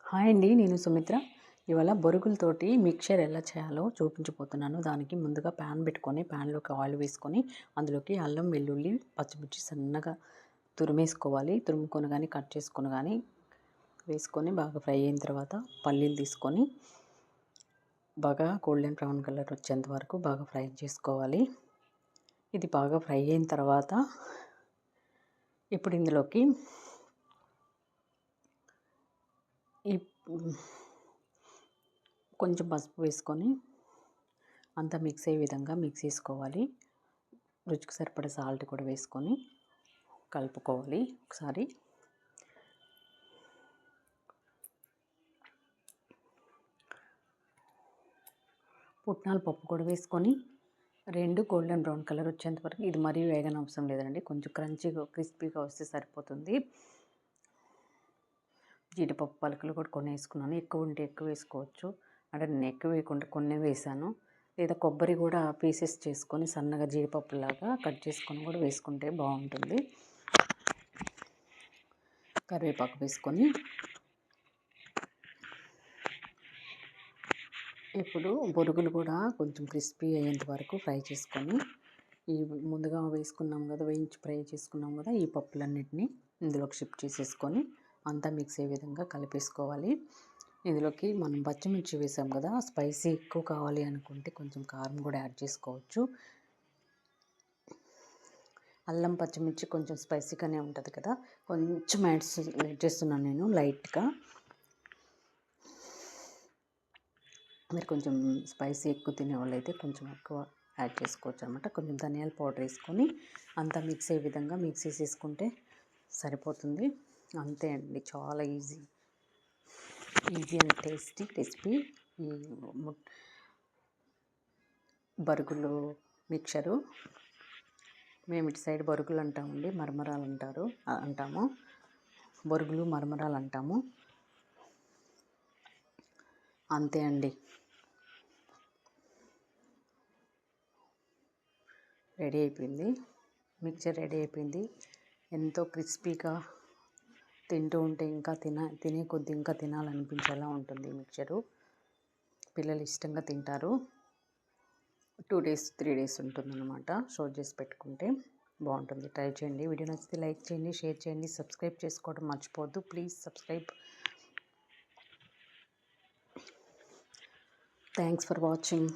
Hi అండి, నేను సుమిత్ర. ఇవాళ బొరుగులతోటి మిక్చర్ ఎలా చేయాలో చూపించబోతున్నాను. దానికి ముందుగా ప్యాన్ పెట్టుకొని ప్యాన్లోకి ఆయిల్ వేసుకొని అందులోకి అల్లం, వెల్లుల్లి, పచ్చిమిర్చి సన్నగా తురిమేసుకోవాలి. తురుముకొని కానీ కట్ చేసుకొని కానీ వేసుకొని బాగా ఫ్రై అయిన తర్వాత పల్లీలు తీసుకొని బాగా గోల్డెన్ బ్రౌన్ కలర్ వచ్చేంత వరకు బాగా ఫ్రై చేసుకోవాలి. ఇది బాగా ఫ్రై అయిన తర్వాత ఇప్పుడు ఇందులోకి ఈ కొంచెం పసుపు వేసుకొని అంతా మిక్స్ అయ్యే విధంగా మిక్స్ చేసుకోవాలి. రుచికి సరిపడే సాల్ట్ కూడా వేసుకొని కలుపుకోవాలి. ఒకసారి పుట్నాల పప్పు కూడా వేసుకొని రెండు గోల్డెన్ బ్రౌన్ కలర్ వచ్చేంత వరకు, ఇది మరీ వేగన అవసరం లేదండి, కొంచెం క్రంచీగా క్రిస్పీగా వస్తే సరిపోతుంది. జీడిపప్పు పలుకులు కూడా కొన్ని వేసుకున్నాను. ఎక్కువ ఉంటే ఎక్కువ వేసుకోవచ్చు, అంటే నేను ఎక్కువ వేయకుండా కొన్ని వేసాను. లేదా కొబ్బరి కూడా పీసెస్ చేసుకొని సన్నగా జీడిపప్పులాగా కట్ చేసుకొని కూడా వేసుకుంటే బాగుంటుంది. కరివేపాకు వేసుకొని ఇప్పుడు బొరుగులు కూడా కొంచెం క్రిస్పీ అయ్యేంత వరకు ఫ్రై చేసుకొని ఈ ముందుగా వేసుకున్నాం కదా, వేయించి ఫ్రై చేసుకున్నాం కదా, ఈ పప్పులన్నిటిని ఇందులోకి షిఫ్ట్ చేసేసుకొని అంతా మిక్స్ అయ్యే విధంగా కలిపేసుకోవాలి. ఇందులోకి మనం పచ్చిమిర్చి వేసాం కదా, స్పైసీ ఎక్కువ కావాలి అనుకుంటే కొంచెం కారం కూడా యాడ్ చేసుకోవచ్చు. అల్లం పచ్చిమిర్చి కొంచెం స్పైసీగానే ఉంటుంది కదా, కొంచెం యాడ్ చేస్తున్నాను నేను లైట్గా. మీరు కొంచెం స్పైసీ ఎక్కువ తినేవాళ్ళు అయితే కొంచెం ఎక్కువ యాడ్ చేసుకోవచ్చు అనమాట. కొంచెం ధనియాల పౌడర్ వేసుకొని అంతా మిక్స్ అయ్యే విధంగా మిక్స్ చేసేసుకుంటే సరిపోతుంది. అంతే అండి, చాలా ఈజీ అండ్ టేస్టీ రెసిపీ ఈ బరుగులు మిక్చరు. మేము ఇటు సైడ్ బరుగులు అంటామండి, మరమరాలు అంటాము. బరుగులు మరమరాలు అంటాము. అంతే అండి, రెడీ అయిపోయింది. మిక్చర్ రెడీ అయిపోయింది. ఎంతో క్రిస్పీగా, తింటూ ఉంటే ఇంకా తినే కొద్ది ఇంకా తినాలనిపించేలా ఉంటుంది మిక్చరు. పిల్లలు ఇష్టంగా తింటారు. 2 days 3 days ఉంటుందన్నమాట. స్టోర్ చేసి పెట్టుకుంటే బాగుంటుంది. ట్రై చేయండి. వీడియో నచ్చితే లైక్ చేయండి, షేర్ చేయండి, సబ్స్క్రైబ్ చేసుకోవడం మర్చిపోవద్దు. Please subscribe. Thanks for watching.